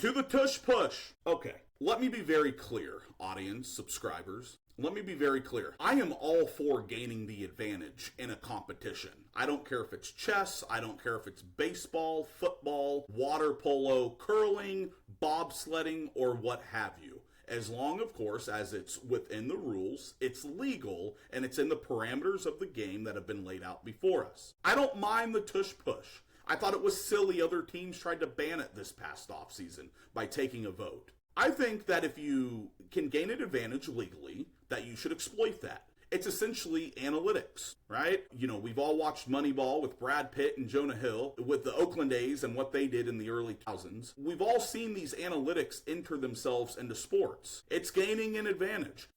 To the tush push. Okay, let me be very clear, audience, subscribers. Let me be very clear. I am all for gaining the advantage in a competition. I don't care if it's chess, I don't care if it's baseball, football, water polo, curling, bobsledding, or what have you. As long, of course, as it's within the rules, it's legal, and it's in the parameters of the game that have been laid out before us. I don't mind the tush push. I thought it was silly other teams tried to ban it this past offseason by taking a vote. I think that if you can gain an advantage legally, that you should exploit that. It's essentially analytics, right? You know, we've all watched Moneyball with Brad Pitt and Jonah Hill with the Oakland A's and what they did in the early 2000s. We've all seen these analytics enter themselves into sports. It's gaining an advantage.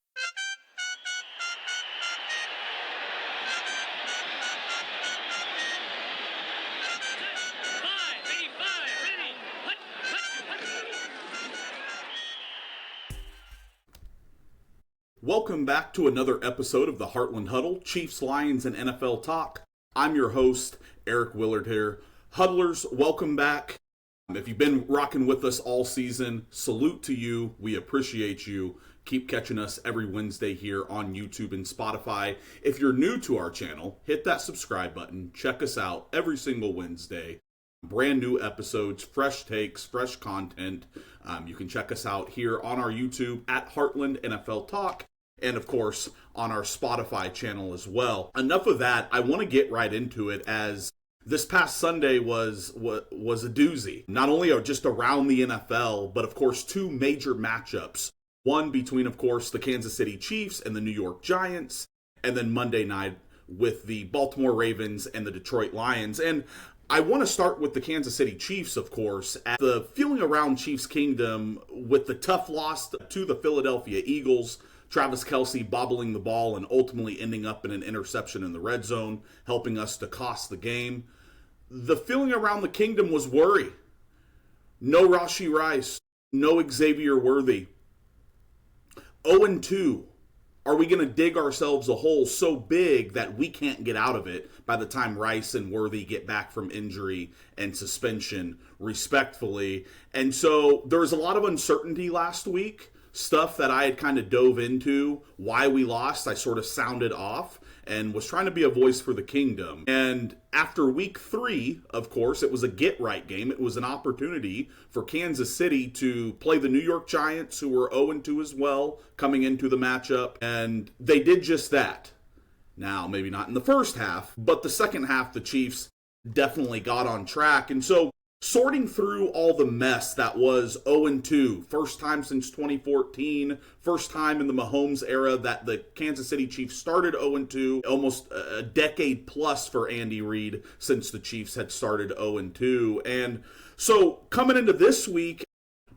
Welcome back to another episode of the Heartland Huddle, Chiefs, Lions, and NFL Talk. I'm your host, Eric Willard here. Huddlers, welcome back. If you've been rocking with us all season, salute to you. We appreciate you. Keep catching us every Wednesday here on YouTube and Spotify. If you're new to our channel, hit that subscribe button. Check us out every single Wednesday. Brand new episodes, fresh takes, fresh content. You can check us out here on our YouTube at Heartland NFL Talk. And of course, on our Spotify channel as well. Enough of that. I want to get right into it, as this past Sunday was a doozy. Not only just around the NFL, but of course, two major matchups. One between, of course, the Kansas City Chiefs and the New York Giants. And then Monday night with the Baltimore Ravens and the Detroit Lions. And I want to start with the Kansas City Chiefs, of course. At the feeling around Chiefs Kingdom with the tough loss to the Philadelphia Eagles. Travis Kelce bobbling the ball and ultimately ending up in an interception in the red zone, helping us to cost the game. The feeling around the kingdom was worry. No Rashee Rice. No Xavier Worthy. 0-2. Are we going to dig ourselves a hole so big that we can't get out of it by the time Rice and Worthy get back from injury and suspension, respectfully? And so there was a lot of uncertainty last week. Stuff that I had kind of dove into, why we lost, I sort of sounded off and was trying to be a voice for the kingdom. And after week 3, of course, it was a get-right game. It was an opportunity for Kansas City to play the New York Giants, who were 0-2 as well, coming into the matchup. And they did just that. Now, maybe not in the first half, but the second half, the Chiefs definitely got on track. And so, sorting through all the mess that was 0-2, first time since 2014, first time in the Mahomes era that the Kansas City Chiefs started 0-2, almost a decade plus for Andy Reid since the Chiefs had started 0-2. And so coming into this week,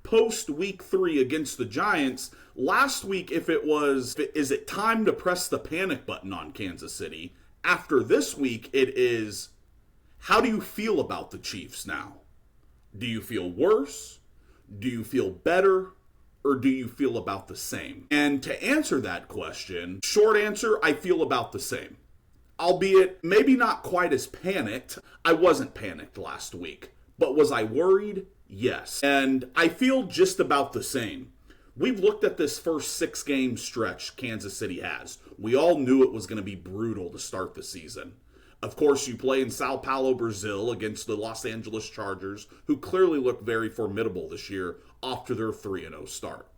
post week 3 against the Giants, last week is it time to press the panic button on Kansas City? After this week, it is, how do you feel about the Chiefs now? Do you feel worse? Do you feel better? Or do you feel about the same? And to answer that question, short answer, I feel about the same. Albeit maybe not quite as panicked. I wasn't panicked last week. But was I worried? Yes. And I feel just about the same. We've looked at this first 6-game stretch Kansas City has. We all knew it was going to be brutal to start the season. Of course, you play in Sao Paulo, Brazil against the Los Angeles Chargers, who clearly look very formidable this year after their 3-0 start.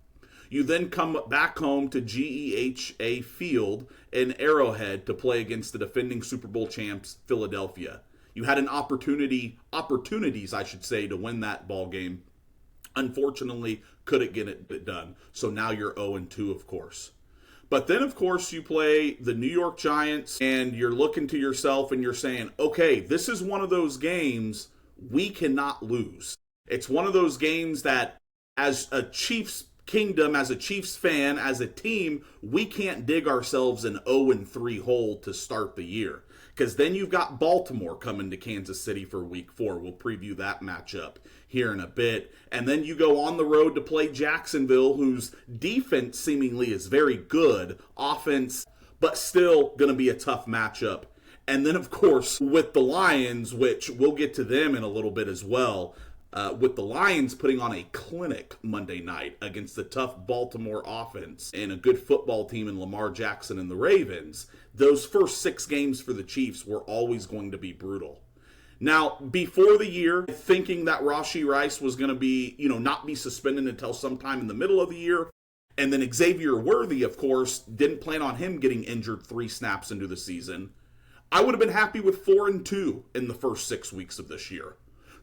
You then come back home to GEHA Field in Arrowhead to play against the defending Super Bowl champs, Philadelphia. You had opportunities, to win that ball game. Unfortunately, couldn't get it done. So now you're 0-2, of course. But then, of course, you play the New York Giants, and you're looking to yourself and you're saying, okay, this is one of those games we cannot lose. It's one of those games that, as a Chiefs kingdom, as a Chiefs fan, as a team, we can't dig ourselves an 0-3 hole to start the year. Because then you've got Baltimore coming to Kansas City for week 4. We'll preview that matchup here in a bit. And then you go on the road to play Jacksonville, whose defense seemingly is very good. Offense, but still going to be a tough matchup. And then, of course, with the Lions, which we'll get to them in a little bit as well. with the Lions putting on a clinic Monday night against the tough Baltimore offense and a good football team in Lamar Jackson and the Ravens, those first 6 games for the Chiefs were always going to be brutal. Now, before the year, thinking that Rashee Rice was going to be, not be suspended until sometime in the middle of the year, and then Xavier Worthy, of course, didn't plan on him getting injured 3 snaps into the season, I would have been happy with 4-2 in the first 6 weeks of this year.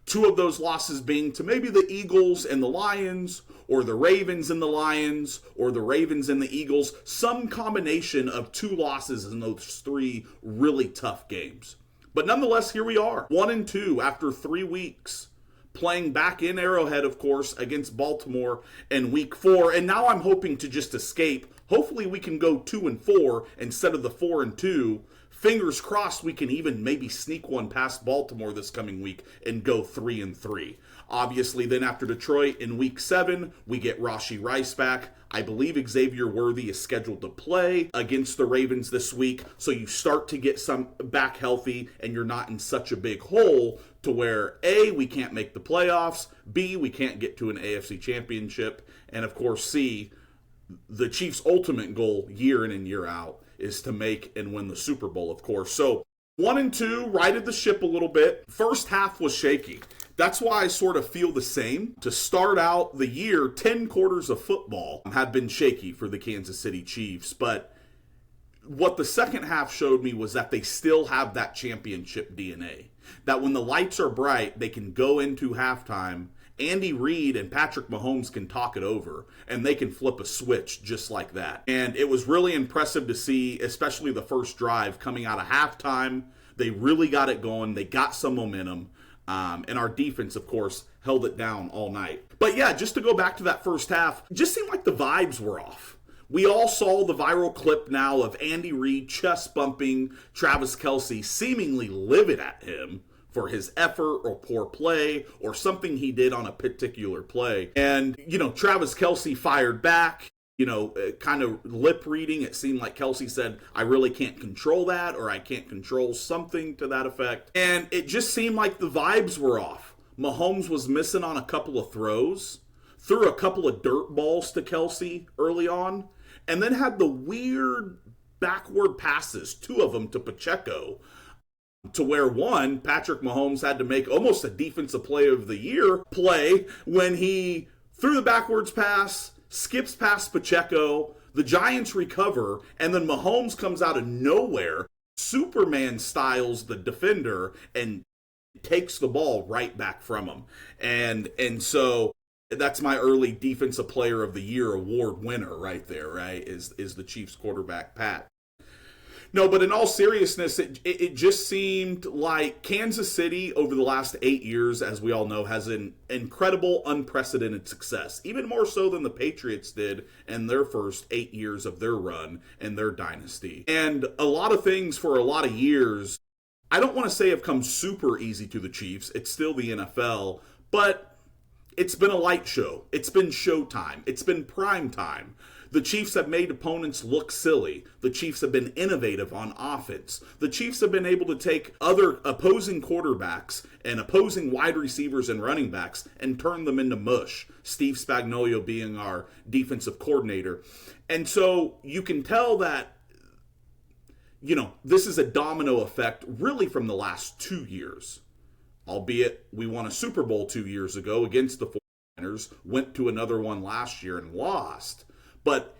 2 of those losses being to maybe the Eagles and the Lions, or the Ravens and the Lions, or the Ravens and the Eagles, some combination of 2 losses in those 3 really tough games. But nonetheless, here we are, 1-2 after 3 weeks, playing back in Arrowhead, of course, against Baltimore in week 4. And now I'm hoping to just escape. Hopefully we can go 2-4 instead of the 4-2. Fingers crossed we can even maybe sneak one past Baltimore this coming week and go 3-3. Obviously, then after Detroit in week 7, we get Rashee Rice back. I believe Xavier Worthy is scheduled to play against the Ravens this week, so you start to get some back healthy and you're not in such a big hole to where A, we can't make the playoffs, B, we can't get to an AFC championship, and of course C, the Chiefs' ultimate goal year in and year out is to make and win the Super Bowl, of course. So 1-2, righted the ship a little bit. First half was shaky. That's why I sort of feel the same. To start out the year, 10 quarters of football have been shaky for the Kansas City Chiefs. But what the second half showed me was that they still have that championship DNA. That when the lights are bright, they can go into halftime. Andy Reid and Patrick Mahomes can talk it over, and they can flip a switch just like that. And it was really impressive to see, especially the first drive coming out of halftime. They really got it going. They got some momentum. And our defense, of course, held it down all night. But yeah, just to go back to that first half, it just seemed like the vibes were off. We all saw the viral clip now of Andy Reid chest bumping Travis Kelce, seemingly livid at him for his effort or poor play or something he did on a particular play. And, Travis Kelce fired back. Kind of lip reading. It seemed like Kelce said, I really can't control that, or I can't control something to that effect. And it just seemed like the vibes were off. Mahomes was missing on a couple of throws, threw a couple of dirt balls to Kelce early on, and then had the weird backward passes, 2 of them to Pacheco, to where one, Patrick Mahomes had to make almost a defensive play of the year play when he threw the backwards pass, skips past Pacheco, the Giants recover, and then Mahomes comes out of nowhere, Superman styles the defender, and takes the ball right back from him. And so that's my early Defensive Player of the Year award winner right there, right, is the Chiefs quarterback, Pat. No, but in all seriousness, it just seemed like Kansas City over the last 8 years, as we all know, has an incredible, unprecedented success, even more so than the Patriots did in their first 8 years of their run and their dynasty. And a lot of things for a lot of years, I don't want to say have come super easy to the Chiefs. It's still the NFL, but it's been a light show. It's been showtime. It's been prime time. The Chiefs have made opponents look silly. The Chiefs have been innovative on offense. The Chiefs have been able to take other opposing quarterbacks and opposing wide receivers and running backs and turn them into mush. Steve Spagnuolo being our defensive coordinator. And so you can tell that, this is a domino effect really from the last 2 years. Albeit we won a Super Bowl 2 years ago against the 49ers, went to another one last year and lost. But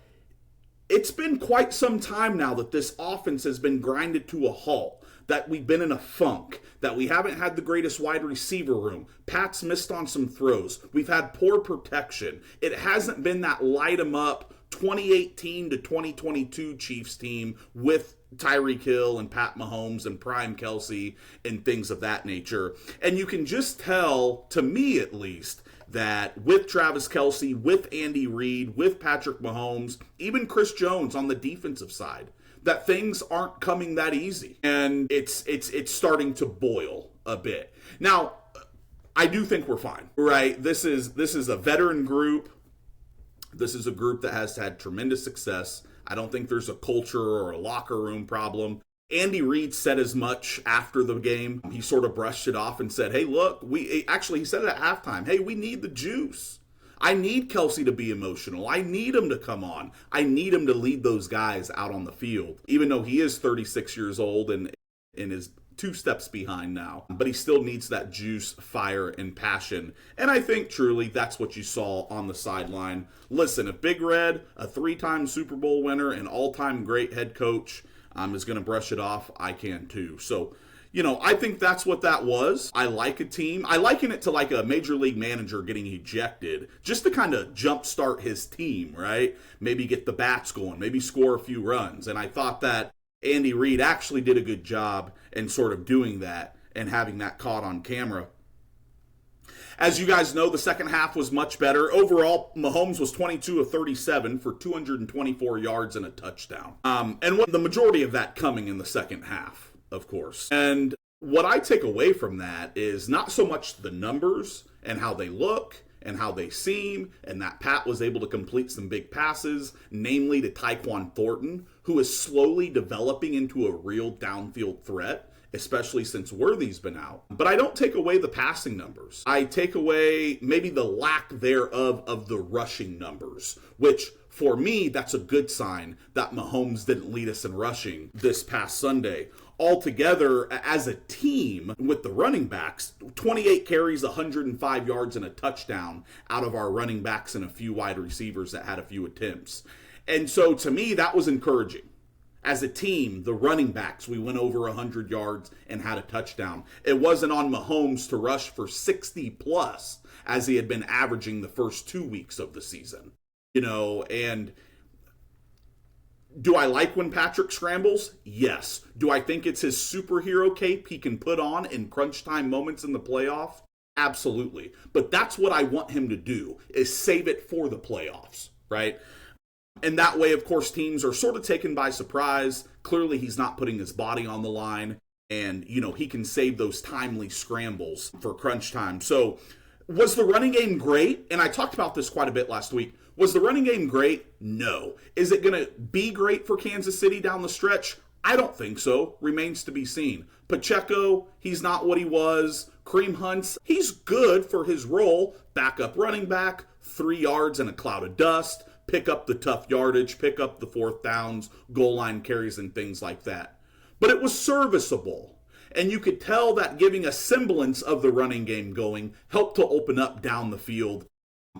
it's been quite some time now that this offense has been grinded to a halt, that we've been in a funk, that we haven't had the greatest wide receiver room. Pat's missed on some throws. We've had poor protection. It hasn't been that light 'em up 2018 to 2022 Chiefs team with Tyreek Hill and Pat Mahomes and Prime Kelce and things of that nature. And you can just tell, to me at least, that with Travis Kelce, with Andy Reid, with Patrick Mahomes, even Chris Jones on the defensive side, that things aren't coming that easy. And it's starting to boil a bit. Now, I do think we're fine, right? This is a veteran group. This is a group that has had tremendous success. I don't think there's a culture or a locker room problem. Andy Reid said as much after the game. He sort of brushed it off and said, hey, look, he said it at halftime. Hey, we need the juice. I need Kelsey to be emotional. I need him to come on. I need him to lead those guys out on the field, even though he is 36 years old and is 2 steps behind now. But he still needs that juice, fire, and passion. And I think truly that's what you saw on the sideline. Listen, if Big Red, a 3-time Super Bowl winner and all-time great head coach, is going to brush it off, I can too. So, I think that's what that was. I like a team. I liken it to like a major league manager getting ejected just to kind of jumpstart his team, right? Maybe get the bats going, maybe score a few runs. And I thought that Andy Reid actually did a good job in sort of doing that and having that caught on camera. As you guys know, the second half was much better. Overall, Mahomes was 22 of 37 for 224 yards and a touchdown. And the majority of that coming in the second half, of course. And what I take away from that is not so much the numbers and how they look and how they seem, and that Pat was able to complete some big passes, namely to Tyquan Thornton, who is slowly developing into a real downfield threat, especially since Worthy's been out. But I don't take away the passing numbers. I take away maybe the lack thereof of the rushing numbers, which for me, that's a good sign that Mahomes didn't lead us in rushing this past Sunday. Altogether, as a team with the running backs, 28 carries, 105 yards, and a touchdown out of our running backs and a few wide receivers that had a few attempts. And so to me, that was encouraging. As a team, the running backs, we went over 100 yards and had a touchdown. It wasn't on Mahomes to rush for 60 plus as he had been averaging the first 2 weeks of the season. And do I like when Patrick scrambles? Yes. Do I think it's his superhero cape he can put on in crunch time moments in the playoff? Absolutely. But that's what I want him to do, is save it for the playoffs, right? And that way, of course, teams are sort of taken by surprise. Clearly, he's not putting his body on the line. And, he can save those timely scrambles for crunch time. So, was the running game great? And I talked about this quite a bit last week. Was the running game great? No. Is it going to be great for Kansas City down the stretch? I don't think so. Remains to be seen. Pacheco, he's not what he was. Kareem Hunt's, he's good for his role. Backup running back, 3 yards and a cloud of dust. Pick up the tough yardage, pick up the 4th downs, goal line carries, and things like that. But it was serviceable. And you could tell that giving a semblance of the running game going helped to open up down the field,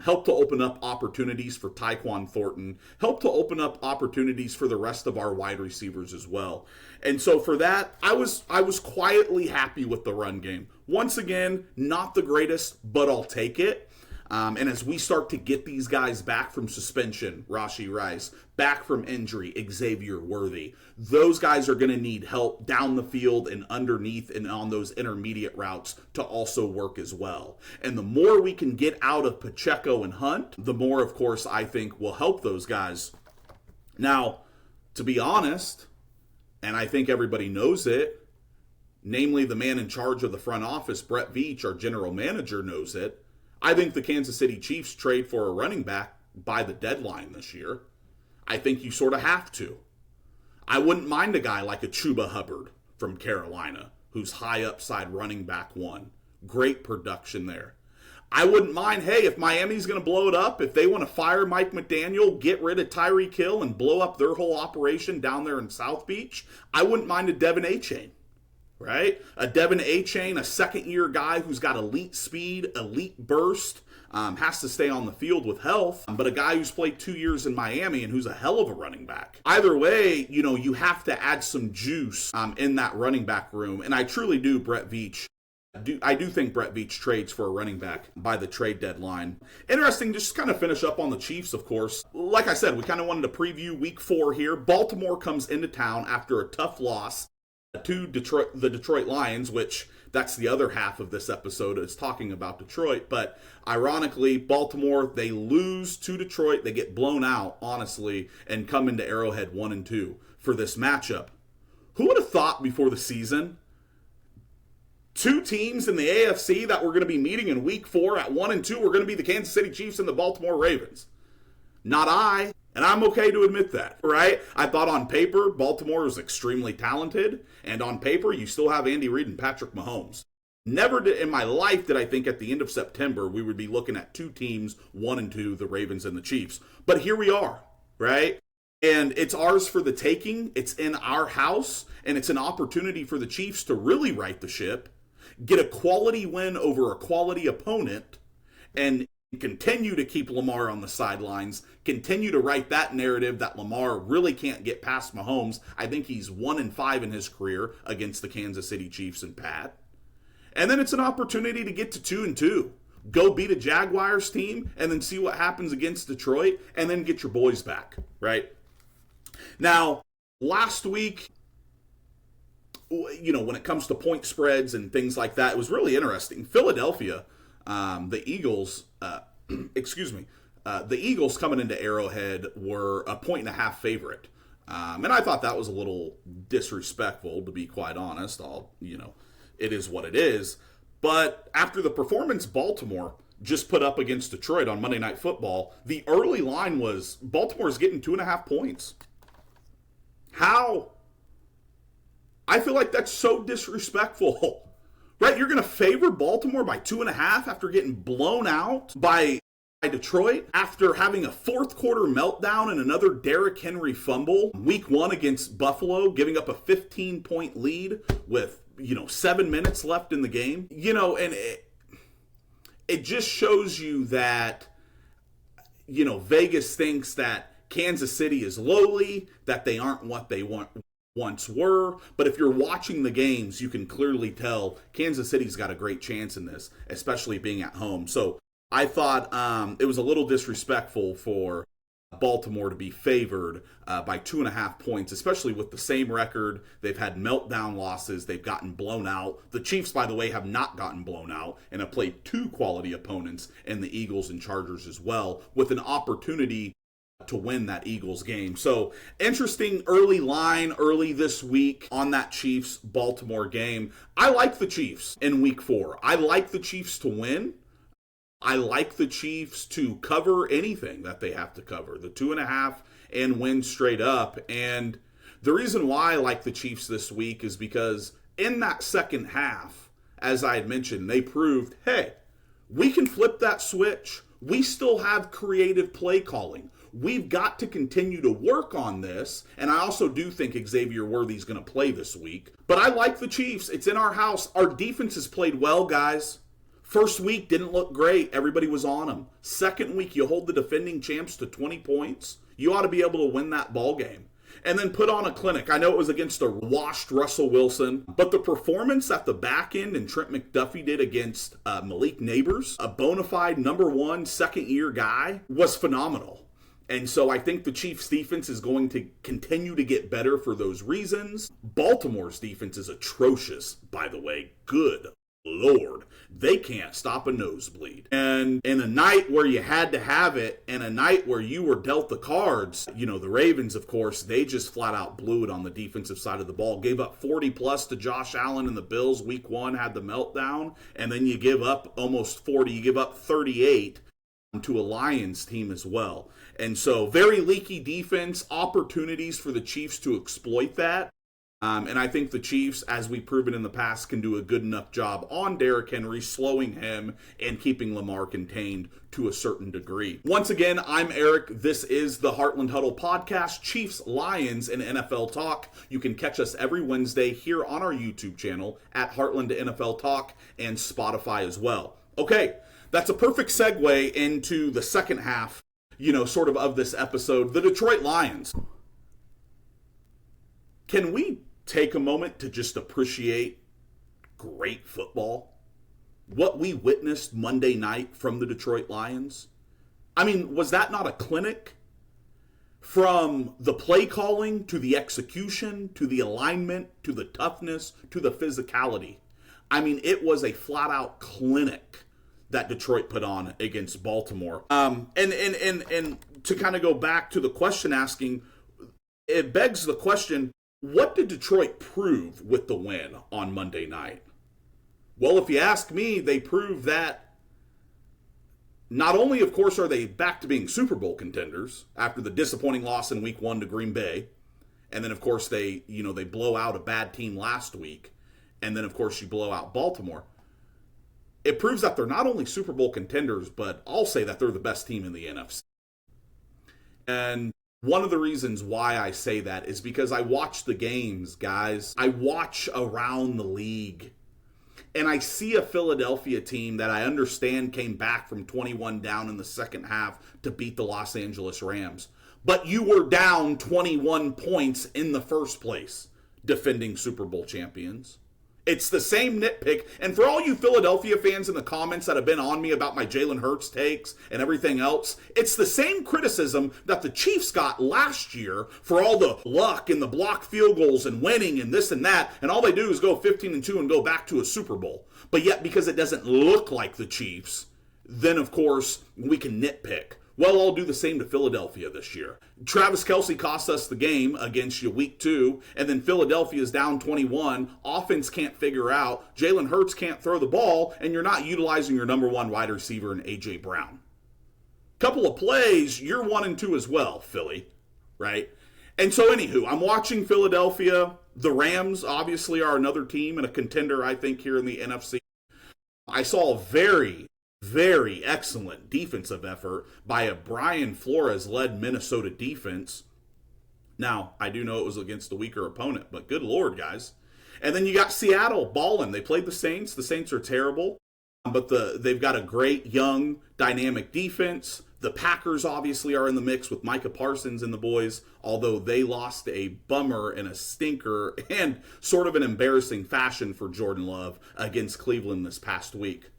helped to open up opportunities for Tyquan Thornton, helped to open up opportunities for the rest of our wide receivers as well. And so for that, I was quietly happy with the run game. Once again, not the greatest, but I'll take it. And as we start to get these guys back from suspension, Rashee Rice, back from injury, Xavier Worthy, those guys are going to need help down the field and underneath and on those intermediate routes to also work as well. And the more we can get out of Pacheco and Hunt, the more, of course, I think will help those guys. Now, to be honest, and I think everybody knows it, namely the man in charge of the front office, Brett Veach, our general manager, knows it. I think the Kansas City Chiefs trade for a running back by the deadline this year. I think you sort of have to. I wouldn't mind a guy like a Chuba Hubbard from Carolina, who's high upside running back 1. Great production there. I wouldn't mind, hey, if Miami's going to blow it up, if they want to fire Mike McDaniel, get rid of Tyreek Hill, and blow up their whole operation down there in South Beach, I wouldn't mind a Devin Achane. Right? A Devin Achane, a second-year guy who's got elite speed, elite burst, has to stay on the field with health, but a guy who's played 2 years in Miami and who's a hell of a running back. Either way, you have to add some juice in that running back room, and I truly do, I do think Brett Veach trades for a running back by the trade deadline. Interesting, just kind of finish up on the Chiefs, of course. Like I said, we kind of wanted to preview Week 4 here. Baltimore comes into town after a tough loss to the Detroit Lions, which that's the other half of this episode is talking about Detroit. But ironically, Baltimore, they lose to Detroit. They get blown out, honestly, and come into Arrowhead 1-2 for this matchup. Who would have thought before the season 2 teams in the AFC that were going to be meeting in Week 4 at 1-2 were going to be the Kansas City Chiefs and the Baltimore Ravens? Not I. And I'm okay to admit that, right? I thought on paper, Baltimore was extremely talented. And on paper, you still have Andy Reid and Patrick Mahomes. Never in my life did I think at the end of September we would be looking at two teams, 1 and 2, the Ravens and the Chiefs. But here we are, right? And it's ours for the taking. It's in our house. And it's an opportunity for the Chiefs to really right the ship, get a quality win over a quality opponent, and continue to keep Lamar on the sidelines, continue to write that narrative that Lamar really can't get past Mahomes. I think he's 1-5 in his career against the Kansas City Chiefs and Pat. And then it's an opportunity to get to 2-2. Go beat a Jaguars team and then see what happens against Detroit and then get your boys back, right? Now, last week, when it comes to point spreads and things like that, it was really interesting. Philadelphia, the Eagles, the Eagles coming into Arrowhead were a 1.5 favorite. And I thought that was a little disrespectful, to be quite honest. It is what it is. But after the performance Baltimore just put up against Detroit on Monday Night Football, the early line was Baltimore's getting 2.5 points. How? I feel like that's so disrespectful, right? You're going to favor Baltimore by 2.5 after getting blown out by Detroit, after having a fourth quarter meltdown and another Derrick Henry fumble. Week 1 against Buffalo, giving up a 15-point lead with 7 minutes left in the game. And it just shows you that, Vegas thinks that Kansas City is lowly, that they aren't what they once were. But if you're watching the games, you can clearly tell Kansas City's got a great chance in this, especially being at home. So I thought it was a little disrespectful for Baltimore to be favored by 2.5 points, especially with the same record. They've had meltdown losses. They've gotten blown out. The Chiefs, by the way, have not gotten blown out and have played 2 quality opponents in the Eagles and Chargers as well, with an opportunity to win that Eagles game. So interesting early line early this week on that Chiefs-Baltimore game. I like the Chiefs in week 4. I like the Chiefs to win. I like the Chiefs to cover anything that they have to cover, the 2.5 and win straight up. And the reason why I like the Chiefs this week is because in that second half, as I had mentioned, they proved, hey, we can flip that switch. We still have creative play calling. We've got to continue to work on this. And I also do think Xavier Worthy's going to play this week. But I like the Chiefs. It's in our house. Our defense has played well, guys. First week didn't look great. Everybody was on them. Second week, you hold the defending champs to 20 points. You ought to be able to win that ball game. And then put on a clinic. I know it was against a washed Russell Wilson, but the performance at the back end and Trent McDuffie did against Malik Neighbors, a bona fide number 1 second-year guy, was phenomenal. And so I think the Chiefs' defense is going to continue to get better for those reasons. Baltimore's defense is atrocious, by the way. Good Lord, they can't stop a nosebleed. And in a night where you had to have it, and a night where you were dealt the cards, the Ravens, of course, they just flat out blew it on the defensive side of the ball. Gave up 40 plus to Josh Allen and the Bills week 1, had the meltdown, and then you give up almost 40, you give up 38 to a Lions team as well. And so very leaky defense, opportunities for the Chiefs to exploit that. And I think the Chiefs, as we've proven in the past, can do a good enough job on Derrick Henry, slowing him and keeping Lamar contained to a certain degree. Once again, I'm Eric. This is the Heartland Huddle podcast, Chiefs, Lions, and NFL Talk. You can catch us every Wednesday here on our YouTube channel at Heartland NFL Talk and Spotify as well. Okay, that's a perfect segue into the second half, of this episode, the Detroit Lions. Can we take a moment to just appreciate great football? What we witnessed Monday night from the Detroit Lions? I mean, was that not a clinic? From the play calling, to the execution, to the alignment, to the toughness, to the physicality. I mean, it was a flat-out clinic that Detroit put on against Baltimore. And to kind of go back to the question asking, it begs the question, what did Detroit prove with the win on Monday night? Well, if you ask me, they proved that not only, of course, are they back to being Super Bowl contenders after the disappointing loss in Week 1 to Green Bay, and then, of course, they blow out a bad team last week, and then, of course, you blow out Baltimore. It proves that they're not only Super Bowl contenders, but I'll say that they're the best team in the NFC. And one of the reasons why I say that is because I watch the games, guys. I watch around the league. And I see a Philadelphia team that I understand came back from 21 down in the second half to beat the Los Angeles Rams. But you were down 21 points in the first place, defending Super Bowl champions. It's the same nitpick. And for all you Philadelphia fans in the comments that have been on me about my Jalen Hurts takes and everything else, it's the same criticism that the Chiefs got last year for all the luck and the blocked field goals and winning and this and that. And all they do is go 15-2 and go back to a Super Bowl. But yet, because it doesn't look like the Chiefs, then of course we can nitpick. Well, I'll do the same to Philadelphia this year. Travis Kelce cost us the game against you week 2, and then Philadelphia's down 21. Offense can't figure out. Jalen Hurts can't throw the ball, and you're not utilizing your number 1 wide receiver in A.J. Brown. Couple of plays, you're 1-2 as well, Philly, right? And so, anywho, I'm watching Philadelphia. The Rams, obviously, are another team and a contender, I think, here in the NFC. I saw a very excellent defensive effort by a Brian Flores-led Minnesota defense. Now, I do know it was against a weaker opponent, but good Lord, guys. And then you got Seattle balling. They played the Saints. The Saints are terrible, but they've got a great, young, dynamic defense. The Packers obviously are in the mix with Micah Parsons and the boys, although they lost a bummer and a stinker and sort of an embarrassing fashion for Jordan Love against Cleveland this past week.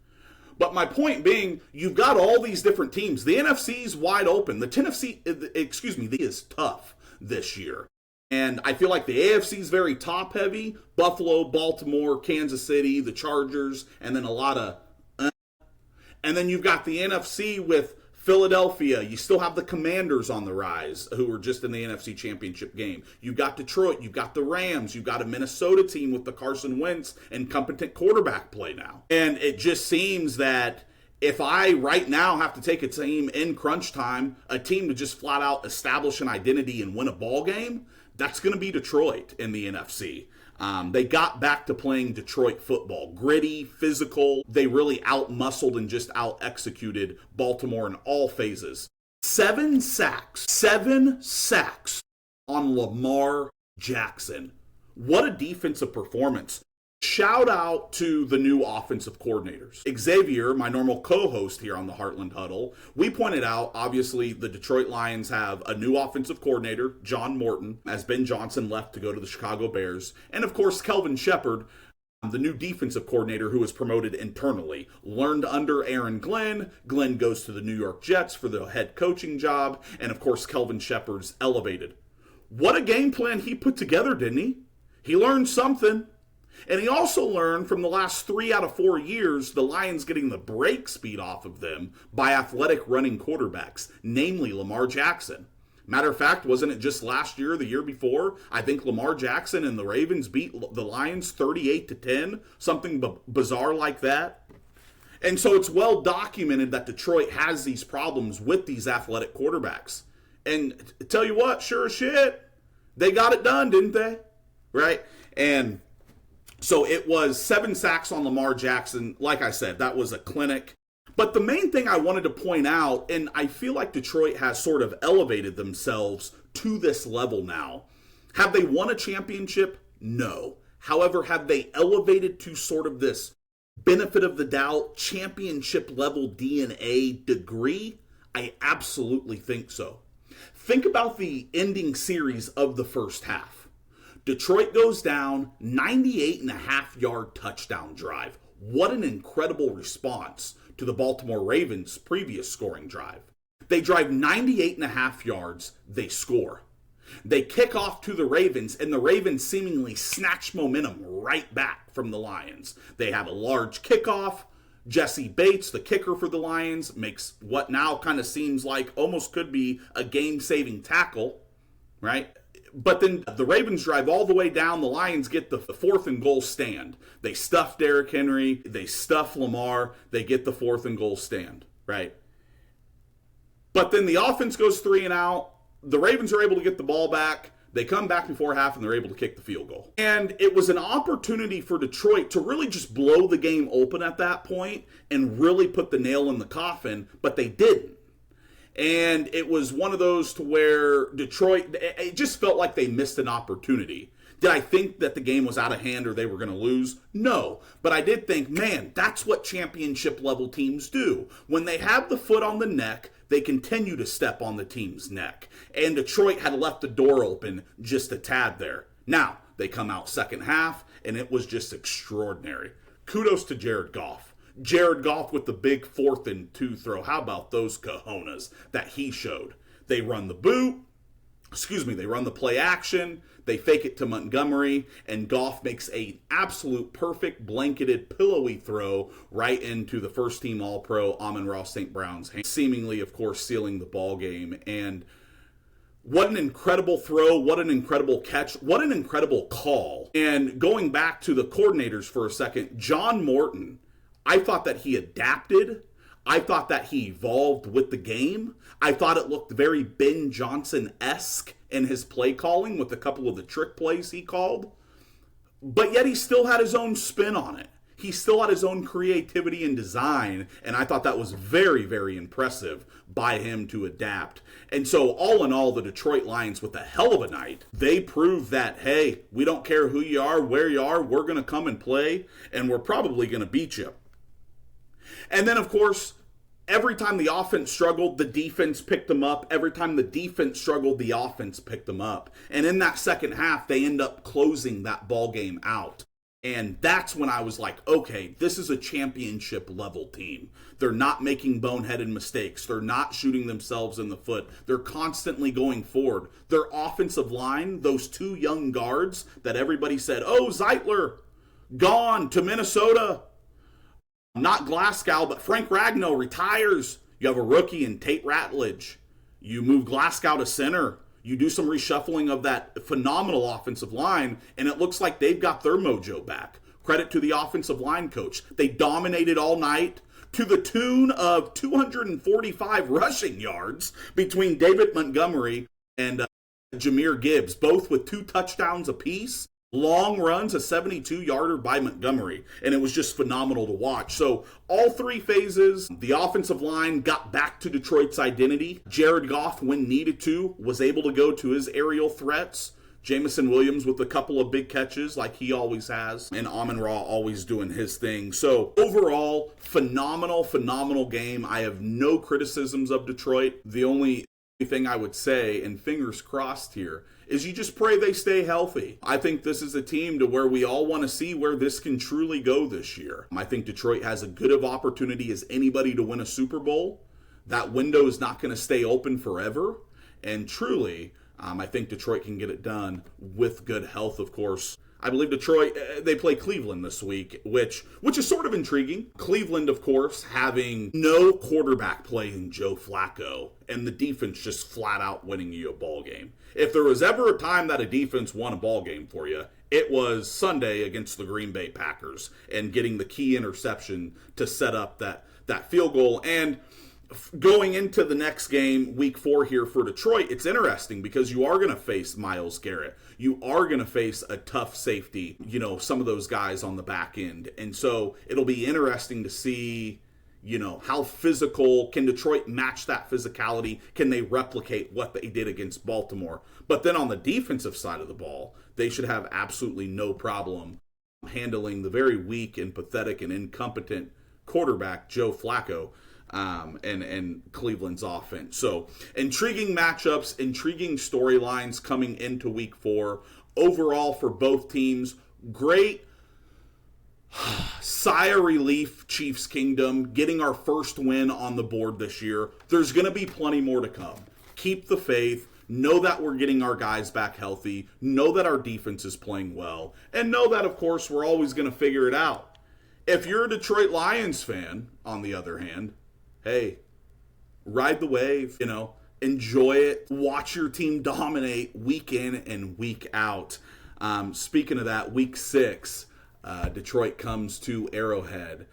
But my point being, you've got all these different teams. The NFC's wide open. The is tough this year. And I feel like the AFC's very top-heavy. Buffalo, Baltimore, Kansas City, the Chargers, and then a lot of And then you've got the NFC with Philadelphia. You still have the Commanders on the rise, who were just in the NFC Championship game. You've got Detroit. You've got the Rams. You've got a Minnesota team with the Carson Wentz and competent quarterback play now. And it just seems that if I right now have to take a team in crunch time, a team to just flat out establish an identity and win a ball game, that's going to be Detroit in the NFC. They got back to playing Detroit football. Gritty, physical. They really out-muscled and just out-executed Baltimore in all phases. 7 sacks. 7 sacks on Lamar Jackson. What a defensive performance. Shout out to the new offensive coordinators. Xavier, my normal co-host here on the Heartland Huddle, we pointed out, obviously, the Detroit Lions have a new offensive coordinator, John Morton, as Ben Johnson left to go to the Chicago Bears. And, of course, Kelvin Shepard, the new defensive coordinator who was promoted internally, learned under Aaron Glenn. Glenn goes to the New York Jets for the head coaching job. And, of course, Kelvin Shepard's elevated. What a game plan he put together, didn't he? He learned something. And he also learned from the last 3 out of 4 years, the Lions getting the break speed off of them by athletic running quarterbacks, namely Lamar Jackson. Matter of fact, wasn't it just last year, the year before? I think Lamar Jackson and the Ravens beat the Lions 38-10, something bizarre like that. And so it's well documented that Detroit has these problems with these athletic quarterbacks. And tell you what, sure as shit, they got it done, didn't they? Right? And so it was 7 sacks on Lamar Jackson. Like I said, that was a clinic. But the main thing I wanted to point out, and I feel like Detroit has sort of elevated themselves to this level now. Have they won a championship? No. However, have they elevated to sort of this benefit of the doubt, championship level DNA degree? I absolutely think so. Think about the ending series of the first half. Detroit goes down, 98.5-yard touchdown drive. What an incredible response to the Baltimore Ravens' previous scoring drive. They drive 98.5 yards, they score. They kick off to the Ravens, and the Ravens seemingly snatch momentum right back from the Lions. They have a large kickoff. Jesse Bates, the kicker for the Lions, makes what now kind of seems like almost could be a game-saving tackle, right? But then the Ravens drive all the way down. The Lions get the 4th and goal stand. They stuff Derrick Henry. They stuff Lamar. They get the 4th and goal stand, right? But then the offense goes 3 and out. The Ravens are able to get the ball back. They come back before half and they're able to kick the field goal. And it was an opportunity for Detroit to really just blow the game open at that point and really put the nail in the coffin, but they didn't. And it was one of those to where Detroit, it just felt like they missed an opportunity. Did I think that the game was out of hand or they were going to lose? No. But I did think, man, that's what championship level teams do. When they have the foot on the neck, they continue to step on the team's neck. And Detroit had left the door open just a tad there. Now, they come out second half, and it was just extraordinary. Kudos to Jared Goff. Jared Goff with the big 4th and 2 throw. How about those cojones that he showed? They run the they run the play action, they fake it to Montgomery, and Goff makes an absolute perfect blanketed pillowy throw right into the first team All-Pro Amon-Ra St. Brown's hand, seemingly, of course, sealing the ball game. And what an incredible throw, what an incredible catch, what an incredible call. And going back to the coordinators for a second, John Morton, I thought that he adapted. I thought that he evolved with the game. I thought it looked very Ben Johnson-esque in his play calling with a couple of the trick plays he called. But yet he still had his own spin on it. He still had his own creativity and design, and I thought that was very, very impressive by him to adapt. And so all in all, the Detroit Lions with a hell of a night. They proved that, hey, we don't care who you are, where you are, we're going to come and play, and we're probably going to beat you. And then, of course, every time the offense struggled, the defense picked them up. Every time the defense struggled, the offense picked them up. And in that second half, they end up closing that ball game out. And that's when I was like, okay, this is a championship level team. They're not making boneheaded mistakes. They're not shooting themselves in the foot. They're constantly going forward. Their offensive line, those 2 young guards that everybody said, oh, Zeitler, gone to Minnesota. Not Glasgow, but Frank Ragnow retires. You have a rookie in Tate Ratledge. You move Glasgow to center. You do some reshuffling of that phenomenal offensive line, and it looks like they've got their mojo back. Credit to the offensive line coach. They dominated all night to the tune of 245 rushing yards between David Montgomery and Jahmyr Gibbs, both with 2 touchdowns apiece. Long runs, a 72-yarder by Montgomery, and it was just phenomenal to watch. So all 3 phases, the offensive line got back to Detroit's identity. Jared Goff, when needed to, was able to go to his aerial threats. Jameson Williams with a couple of big catches like he always has, and Amon-Ra always doing his thing. So overall, phenomenal game. I have no criticisms of Detroit. The only thing I would say, and fingers crossed here, is you just pray they stay healthy. I think this is a team to where we all want to see where this can truly go this year. I think Detroit has as good of opportunity as anybody to win a Super Bowl. That window is not going to stay open forever. And truly, I think Detroit can get it done with good health, of course. I believe Detroit, they play Cleveland this week, which is sort of intriguing. Cleveland, of course, having no quarterback play in Joe Flacco, and the defense just flat out winning you a ball game. If there was ever a time that a defense won a ball game for you, it was Sunday against the Green Bay Packers and getting the key interception to set up that field goal. And going into the next game, week 4 here for Detroit, it's interesting because you are going to face Myles Garrett. You are going to face a tough safety, some of those guys on the back end. And so it'll be interesting to see, how physical can Detroit match that physicality? Can they replicate what they did against Baltimore? But then on the defensive side of the ball, they should have absolutely no problem handling the very weak and pathetic and incompetent quarterback, Joe Flacco. And Cleveland's offense. So intriguing matchups, intriguing storylines coming into week 4. Overall for both teams, great sigh of relief, Chiefs Kingdom, getting our first win on the board this year. There's going to be plenty more to come. Keep the faith. Know that we're getting our guys back healthy. Know that our defense is playing well. And know that, of course, we're always going to figure it out. If you're a Detroit Lions fan, on the other hand, hey, ride the wave, enjoy it. Watch your team dominate week in and week out. Speaking of that, week 6, Detroit comes to Arrowhead.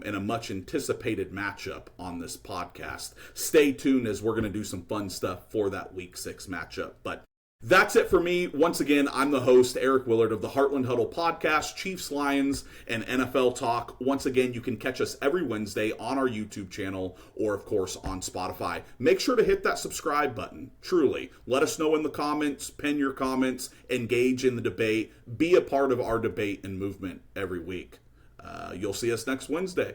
in a much anticipated matchup on this podcast. Stay tuned as we're going to do some fun stuff for that Week 6 matchup. But that's it for me. Once again, I'm the host, Eric Willard of the Heartland Huddle podcast, Chiefs, Lions, and NFL Talk. Once again, you can catch us every Wednesday on our YouTube channel or, of course, on Spotify. Make sure to hit that subscribe button. Truly. Let us know in the comments, pin your comments, engage in the debate, be a part of our debate and movement every week. You'll see us next Wednesday.